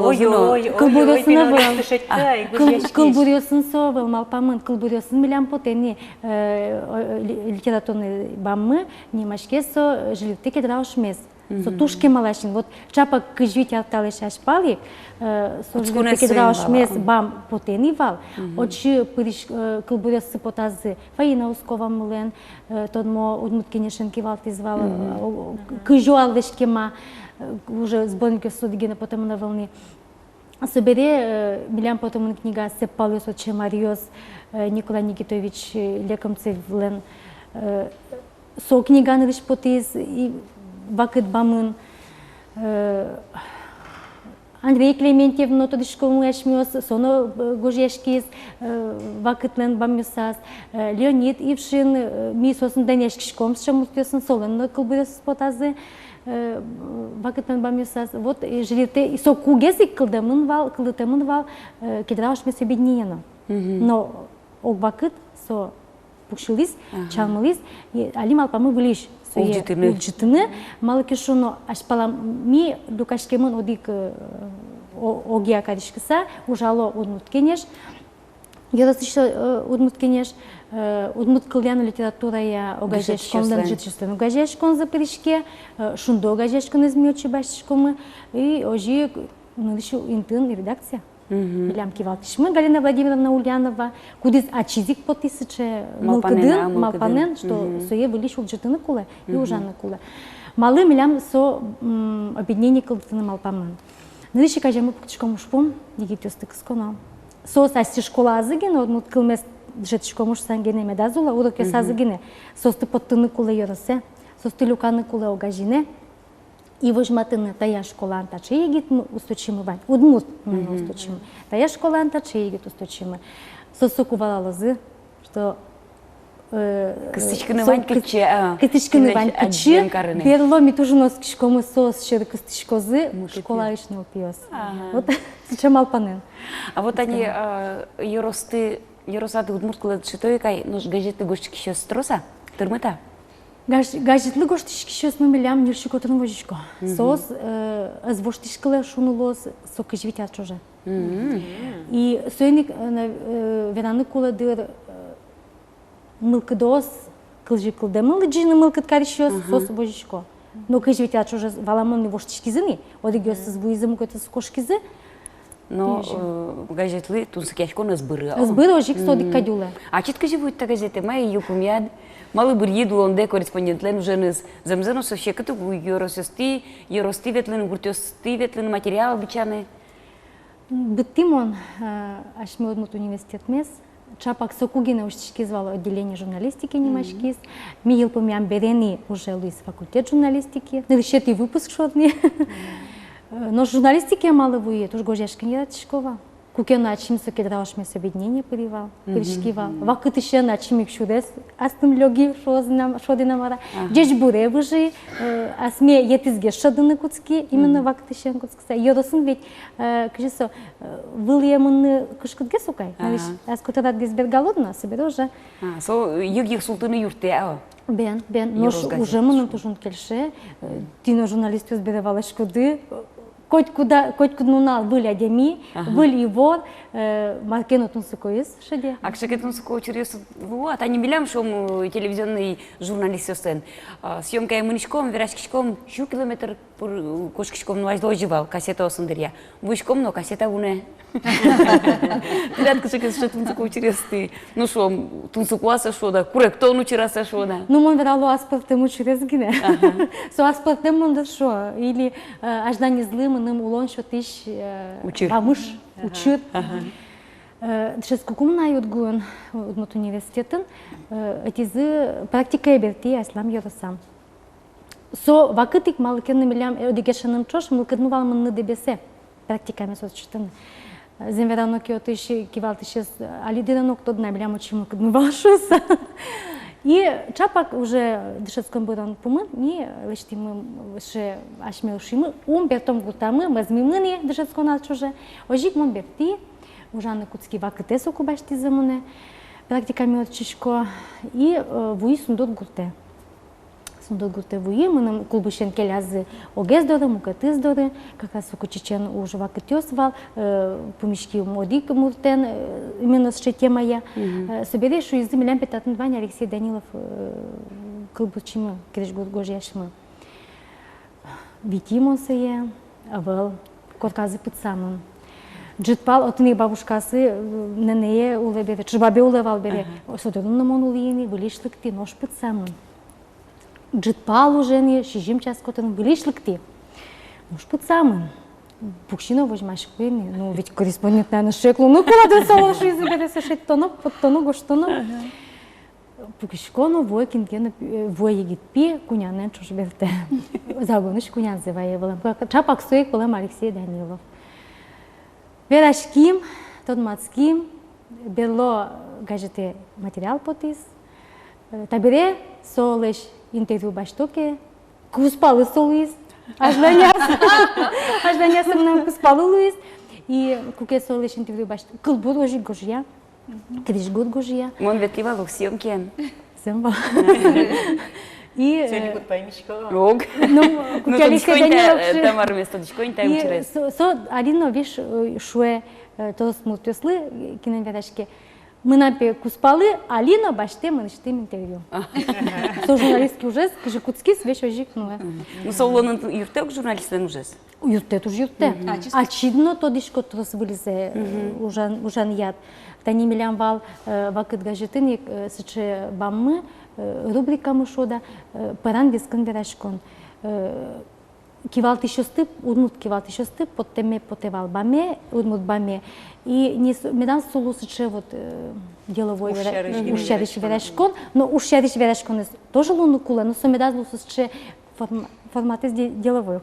кылбурёсын совыл малпамын, кылбурёсын милям потени литературный баммы, немашке со жилитте кедра ошмес. Со тушке малашин. Вот чапа кыжвить алталыш ашпалик, со жилитте кедра ошмес бам потени вал. Очи пыриш кылбурёсы потазы Фаина Ускова мылен, тодмо удмуткенешен кивалты звал, кыжуалдышкема, уже сборники Судгина потом на волне. Собере милям потом книга Сепалиос от Чемариос Николай Никитович Лекомцев Лен. Со книга на виш потез и вакыт бамын. Андрей Клементьев но тодышко муэшмёс, соно гожешкис вакыт лен бамюсас. Леонид Ившин ми сосын денешкишком шамустёсын солен кылбырёс потазы. Вакытмен бамюсас, вот жилите, со кугезик кылдамын вал, кылдытамын вал, кедрауш мес объединено. Но ог вакыт со пукшилис, чалмалис, али малпамы вылиш. Улжитыны, малыки шуно ашпала ми дукашкемын одик огия каришкиса, ужало однуткенеш, Йодас еще удмуткенеш, удмуткаляна литература я огажешкон, ланжитчествен огажешкон за перешке, шундо огажешкон измьючи башкомы, и ожи налишу интын и редакция. Илям кивалтишмы Галина Владимировна Ульянова, кудис ачизик потисыче малкадын, малпанен, что сое вылиш улжитыны куле и ужаны куле. Малым илям со объединение кылдытыны малпамын. Налишу кажемы пуктишком ушпум, егитёстык сконо. Сос асти школа азыгене, однут кылмес жетишком ушсан гене медазула, удок ёс азыгене, состы поттыны куле йоросе, состы люканы куле огажине, и выжматыны тая школа антаче егит усточимы вань, удмут усточимы, тая школа антаче егит усточимы. Сосу кувала лозы, что Кыстычкыны вань кычы. Кыстычкыны вань кычы. Берло ми тоже нос кишкомы сос шер кыстычкозы школа ишнел пьес. Вот чамал панен. А вот они еросады удмурткалы шитой кай, нож газеты гошчики еще строса, тырмыта. Газетлы гоштишки сейчас мы милям ниршикотын вожичко. Сос звоштишкалы шунулос сокыжвитят чуже. И сойник вераны куладыр мылкыдос кылжи кылды мылыджины мылкыт каришос сос вожичко. Но кыжвитят чуже валамын воштишкизыни, одегёс звуизым көтөс кошкизы. Но газетлы тунсыкяшкон избыры. Избыры ожик содик кадюлы. А читка живут та газеты, май юкумяд. Малы бір еду онде корреспондентлен женыз. Замзану совще като го ерости ветлен, гуртёсти ветлен материал бичаны. Быттимон, аш мы однут университет мес, чапак сокугина ушчики звало отделение журналистики немашкис, мигил помям берени уже луис факультет журналистики, навещет и выпуск шотни. Но журналистики мало вуе, тоже гожешкин яратишкова. Куке начим со кедралаш мес объединение перевал, перешкивал. Вакыт еще начим их чудес, астым лёги шоды намара. Джеч буре выжи, асме етизге шадыны куцки, именно вакыт еще куцкса. Йодосын ведь, кажется, был я мын кышкытге сукай. Ас кутадат гезбер голодна, собере уже. Со югих султыны юрте, а? Бен, но уже мын тужун кельше, тино журналист изберевала шкоды. Коть куднунал были адеми, были его, маркену тунсукоис шеде. А кшеке тунсуко чурес, вот, они милям шом телевизионный журналист остен. Съемка я мынишком, верашкишком, шу километр кошкишком нуаждо жевал, кассета осындырья. Вышком, но кассета уне. Тирят кшеке что тунсуко чурес ты. Ну шо, тунсукуаса шо да, куректону чураса шо да. Ну мон верало аспартему чурес гине. Со аспартему да шо, или аждани злым ним улон що тиш рамыш учит. Сейчас кукумна юдгуен удмут университетен, этизы практика берти аслам йорасам. Со вакытик малыкен милям одигешаным чош мылкыдмувал мынны дебесе практиками соцчетен. Земверано киотиш кивалтиш алидиранок тод на милям очим мылкыдмувал шоса. И чапак уже дышецком быран пумын, не лечти мы ще ашмеушимы, бертом гутамы, мазмимны дышецком нас уже, ожик мон берти, ужаны куцки вакыте соку башти замуне, практиками от чишко, и вуи сундот гурте. Сундот гурте вуи, мы клубышен келязы огез доры, мукатыз доры, как раз соку чечен уже вакытёс вал, помешки модик муртен, именно с тема я. Соберешь, что из земля пятатн Ваня Алексей Данилов клубычимы, кириш гожешмы. Витимон сее, авел, котказы под самым. Джитпал от них бабушкасы ненее улебере, чбабе улевал бере. Содерун мон улиени, вылиш лыкти, нож под самым. Джитпал уже не, шижим час котен, вылиш лыкти. Нож под самым. Букшина возьмаш куени, ну ведь корреспондент наверное шеклу, ну куда ты солошу из бере сошить тоно, под тоно, гоштоно. Букшконо войкин ген воегит пи, кунянен чуж берте. Загоныш кунян зеваевалам. Чапак стоек полем Алексей Данилов. Верашким, тодмацким, берло газете материал потис. Табере солеш интервью баштоке, куспалы солуис. Ажданя сам нам куспалы луис. И куке солеш интервью баштоке. Кылбур ожи гожия. Криш год гожия. Мон ветливал в съемке. Съемка. И сегодня год поймишко. Рог. Ну, куке Алексей Данилов. Тамар место дичкоин там интерес. Со один виш шуе то смутёслы кинен верашке. Мы напе куспалы, Алина баште мы начтем интервью. Со журналистский ужас, каже куцки свеч ожик ну. Ну солонын юртек журналистен ужас. Юрте туж юрте. Очевидно то дишко трос вылезе ужан яд. Тани милям вал вакыт газетыник сыче баммы рубрика мышода паран вискын верашкон. Кивалт еще стып, удмут кивалт еще стып, под теме потевал баме, удмут баме. И не медан солу сыче вот деловой ушариш верашкон, но ушариш верашкон тоже луну кула, но со медан сыче формат из деловой.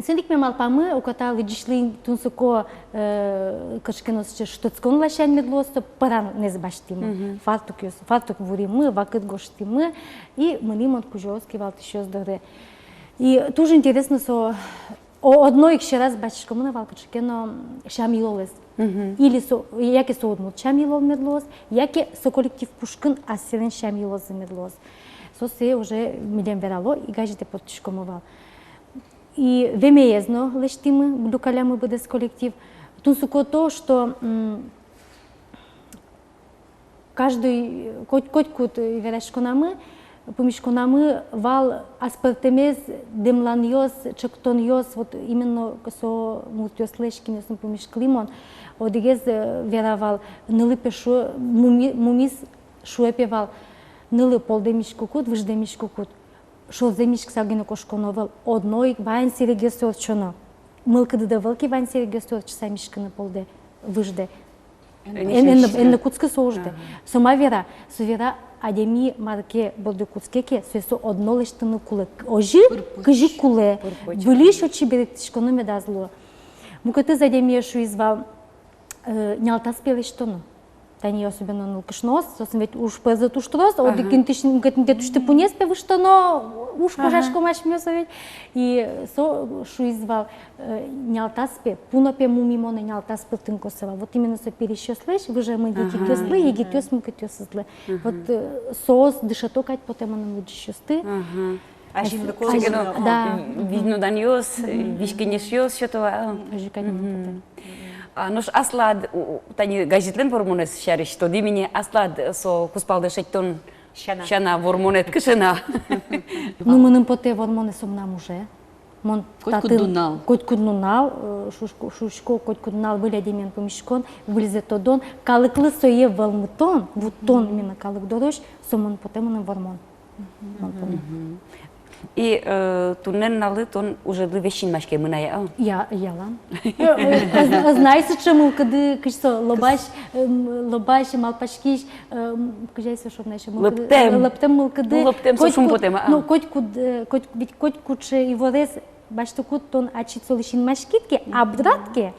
Сендик ме малпамы, уката лыджишлин тунсуко кышкенос штыцкон лашан медлосто паран не забаштимы. Фартук вуримы, вакыт гоштимы, и мынимон кужовский валтышёс дыры. И тоже интересно, что одной еще раз бачишка мына валкачкено шамилолес. Или яке со одмут шамилол медлос, яке со коллектив Пушкин аселен шамилоз медлос. Со се уже милен верало и гажите подтишкомовал. И вемеезно лештимы, блюкалямы бъдес коллектив. Тунсуко то, что каждый котькут верашконамы, помешконамы вал аспартемез демланьос, чектоньос, вот именно со мутьос лешкин, ясно помешклимон, одегез веравал, нылы пешу, мумис шуепевал, нылы полдемишкукут, выждемишкукут. Шо земишк сагино кошконовал, одной вайн серегесу отчоно. Мылкады да вълки вайн серегесу от часа мишкана полде, выжде. Энна куцка соужде. Сома вера, совера адеми марке болде куцкеке, суесо одно лештано куле. Ожи, кажи куле, былиш очи беретишконо медазло. Мукаты за адеми шо извал, нялта спелештоно. Тани особено нылкышнос, сосым ведь уж пезат уж трос, а вот гентишн гетнде тушты пунес певыштоно, уж пожашко машмёса ведь. И со шо извал нялтаспе, пунопе мумимоне нялтаспе тынкосова. Вот именно со перещёслеш, вы же мы дети тёслы, и гетёс мы кетёсызлы. Вот соос дышато кать потеманым выджищёсты. Ажин лыкозгено, видно даньёс, вишкенешёс, что-то. Ажиканем Нож аслад тани газетлен вормонес шариш, то димини аслад со куспалда шеттон шана вормонет кышена. Ну мыным поте вормонес омнам уже. Мон Котькудунал. Котькудунал, шушко котькудунал были адемен помешкон, вылезе тодон, калыклы сое валмытон, вот тон именно калык дорож, сомон поте мыным вормон. И туннен налы тон уже вещин машке мыная. Ялам. Знаете, чему, когда кишто лобаш, малпашкиш, кажется, что знаешь, лаптем мулкады. Лаптем со шум потема. Ну, коть куче его рез, башто кут тон ачицо лишин машкитки, абдратки.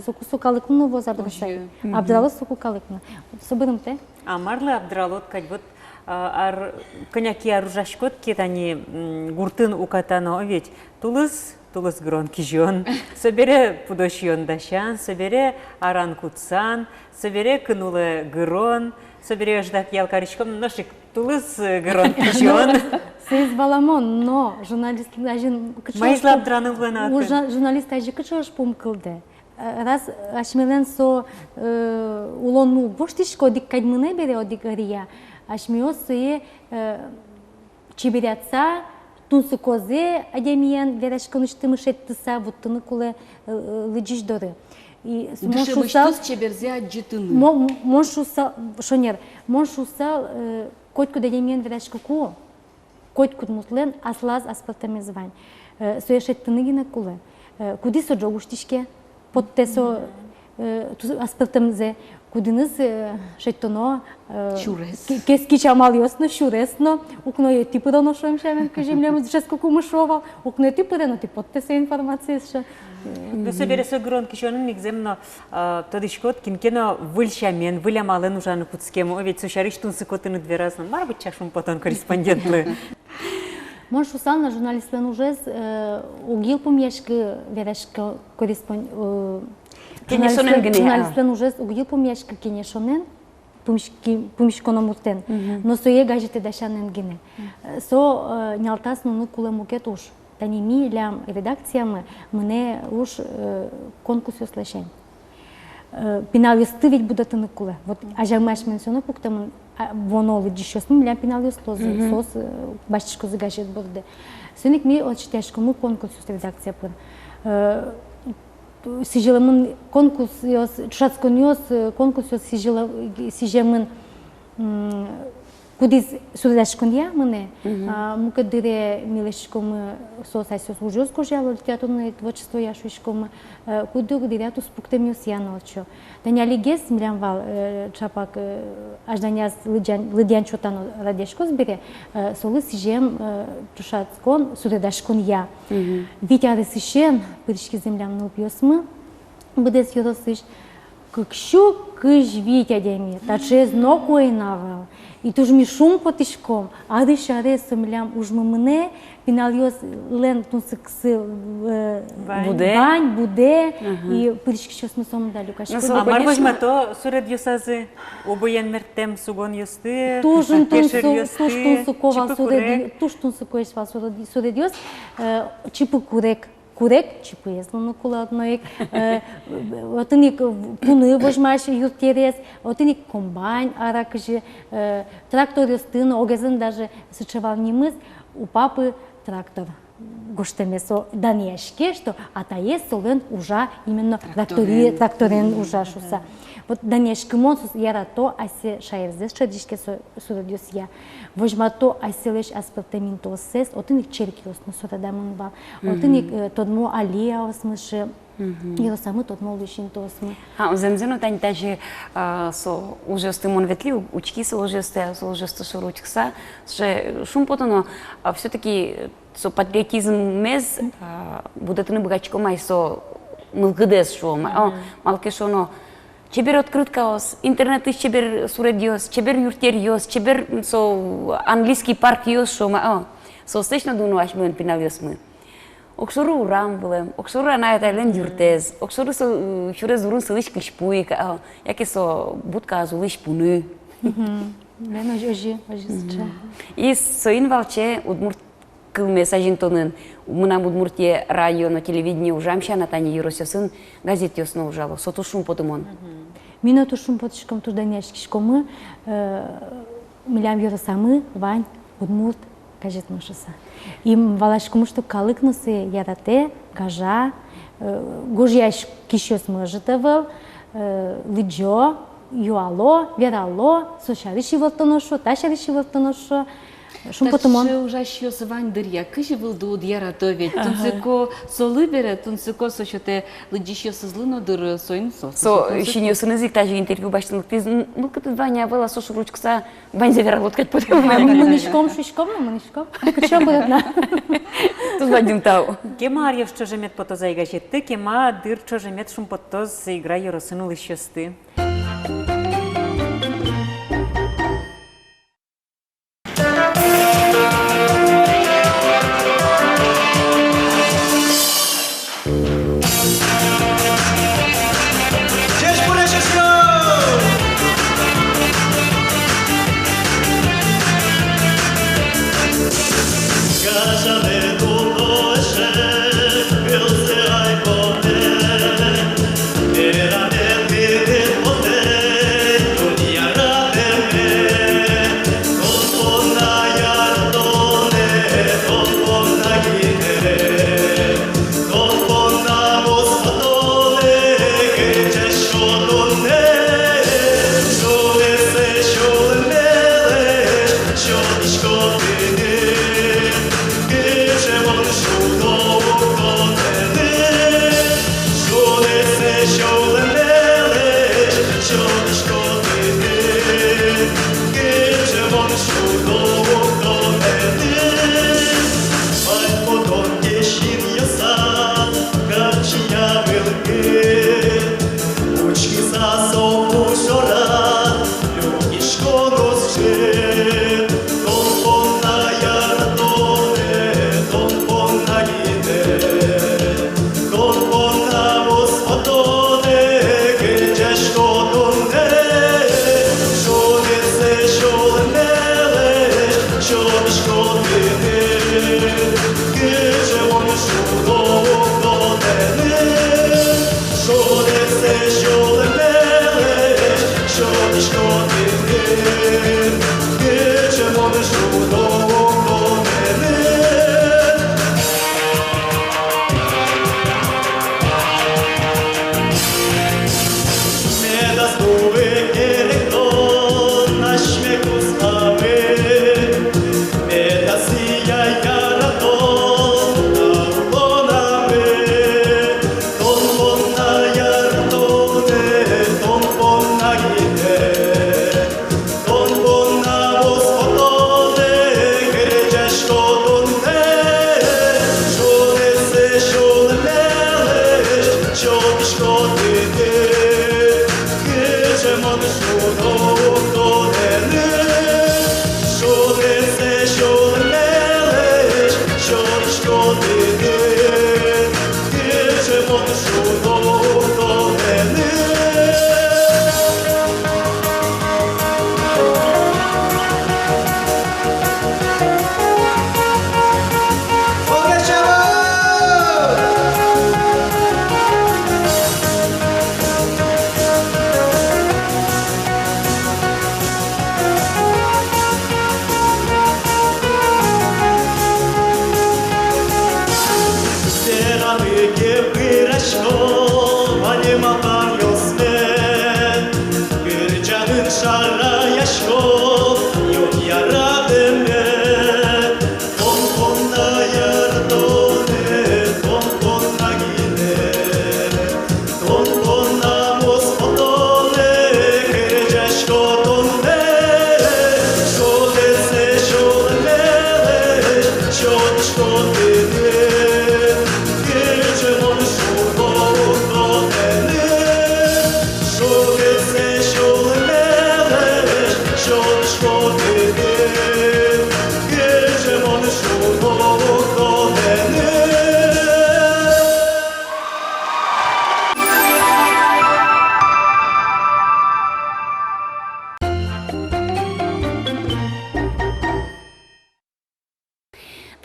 Соку калыкну воз абдрасай. Абдрало соку калыкну. Соберем те. А марлы абдралот кать вот ар коняки аружашкот кетани гуртын укатано ведь тулыс грон кижон собере пудошион дашан собере аран кутсан собере кынулы грон собере ждак ялкаричком ношик тулыс грон кижон Сез баламон, но журналист ажин майзлап дранылгана журналист ажи кычош помкылды. Раз ашмелен со улону боштишко диккадмыне бере одигария. Ашмиосы чеберятся, тунсы козе адемиян верашканыштı мышеттыса, вот тыны куле лыджиш доры. И дышемыштыз чеберзе аджитыны. Моншусал, шонер, моншусал котку адемиян верашка ку, котку мутлен аслаз аспартаме звань. Соешеттыны гина куле. Куди со джогуштишке, под тесо аспартамзе. Кудиныз шеттоно кески чамалиосно шуресно укно е типа да ношом шемен кажемлемо зашко кумшовал укно е типа да но ти подте се информация ша да се бере со грон кишонын мигземно тодишкот кинкено выльшамен вылямалын ужаны куцкему ведь сушариштун сыкотыны две разно мар быть чашум потон корреспондентлы Мон шусална журналистлен ужез угил помешки верешка корреспондент Журналистен уже угил помешка кенешонен, помешкона мутен, но сое гажите дашанен гине. Со нялтас ну куле мукет уж. Тани ми лям редакциями мене уж конкурс ослешен. Пеналисты ведь будут на куле. Вот ажамаш менсиону пуктам воно лыджишосным лям пеналист лозы сос башчишко загажет буде. Сёник ми отчитешко му конкурс редакция пыр. Сижеламын конкурс чушацкон конкурс сижемын Кудис судашкуния мене, мука дире милешком соосайсос ужос кожало литературное творчество яшуишком, куду диряту спуктемиус янолчо. Даняли гес милянвал чапак аж даняс лидян чотано радешко збере, солы сижем чушацкон судашкуния. Витя десишен пырышки землян нупьосмы, бдес йодосыш, кыкшу кыж Витя деми, тачез нокой навал. И туж ми шум потишком, ады шаре сомлям уж мене пиналиос лен тунсыксы бань буде и пырышки чос мы сом дали кашко. А марваш мато сурет юсазы обоен мертем сугон юсты. Тужун тунсуковал сурет юс чипы курек. Курек, чипы, если он кула одной, вот они пуны возьмешь юртерес, вот они комбайн, аракжи, трактор юстын, огезен даже сочевал немыс, у папы трактор. Гоштемесо данешке, что атае солен уже именно тракторин уже шуса. Вот данешке монсус яра то асе шаерзес шадишке судадюс я. Возьма то аселеш аспектаминтосес, отыник черкиос на судадамын бал, отыник тодмо алиаос мыше. Его самый тот молодущий тосмы. Земзено тань даже со уже стымон ветли учки со уже шуручкса, что шум потоно все-таки со патриотизм мез будет не богачко май со мылгдес шо малке шоно чебер открыткаос интернет иш чебер суредиос чебер юртериос чебер со английский парк йос шо со стечно дуну аш мен пиналиос мы. Оксору урам булем, оксору анаята лен юртез, оксору со чурез урун сылыш кишпуи, яке со будка азулыш пуны. Мен ожи сча. И со инвалче удмурт кылмесажин тонын, мынам удмуртие радио, телевидение ужамша натани юросёсын газет ёсно ужало, со тушум потымон. Мина тушум потышком тужданешкишкомы, милям юросамы, вань, удмурт, кажет мышыса. Им валашкому что калыкнысы ярате, кажа, гужьяш кишёс мыжытывыл, лыджо, юало, верало, сошариши волтоношо, ташариши волтоношо. Шум потомон. Таше ужаще освань дырья, кыжи был дуд яратовить. Тунсыко солы бере, тунсыко сочете лыджище созлыно дыр соин сос. Со шинёсын язык даже интервью баштын. Ты ну как Ваня была сош ручкса, Вань заверал откать потом. Манишком, шишком, манишком. Кычом будет на. Тут Вадим тау. Кема арьев что же мет пото заигачет ты, кема дыр что же мет шум пото заигра юросыну лыщёсты. Era del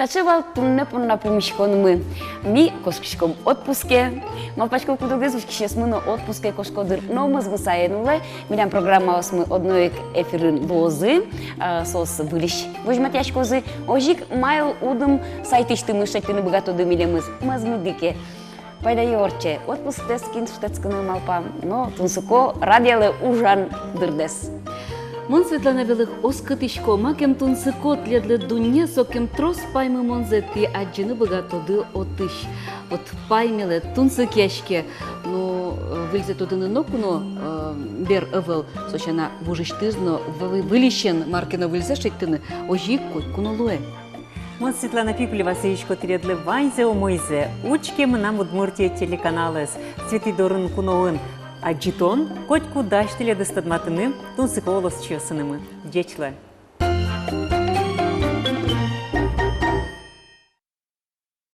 Тачевал тунне пунна помишкон мы. Ми кошкишком отпуске. Малпачко кудогез сейчас мы на отпуске кошкодыр. Но мы сгусаенуле. Милям программа осмы одной эфирын лозы. Сос вылиш. Возьматяш козы. Ожик майл удым сайтышты мышатыны богатоды милемыз. Мазмыдыке. Пайда йорче. Отпуск тескин штецканы малпа. Но тунсуко радиале ужан дырдес. Мон Светлана Велых оскатышко, макем тунсыкот ледле дунье, сокем трос паймы монзети, аджины богатоды отыш. Вот паймеле тунсыкешке, ну, выльзе тудыны нокуно бер эвел, сочана вужиштызно, вылищен маркино выльзе шектыны, ожик кот кунолуэ. Мон Светлана Пиплева сеечко тиредле вайзе омойзе, учкем нам Удмуртия телеканалес, Светидорын куноын, Аджитон, котку даштиле дыстадматыны, тунсык олос чесынымы. Дечле.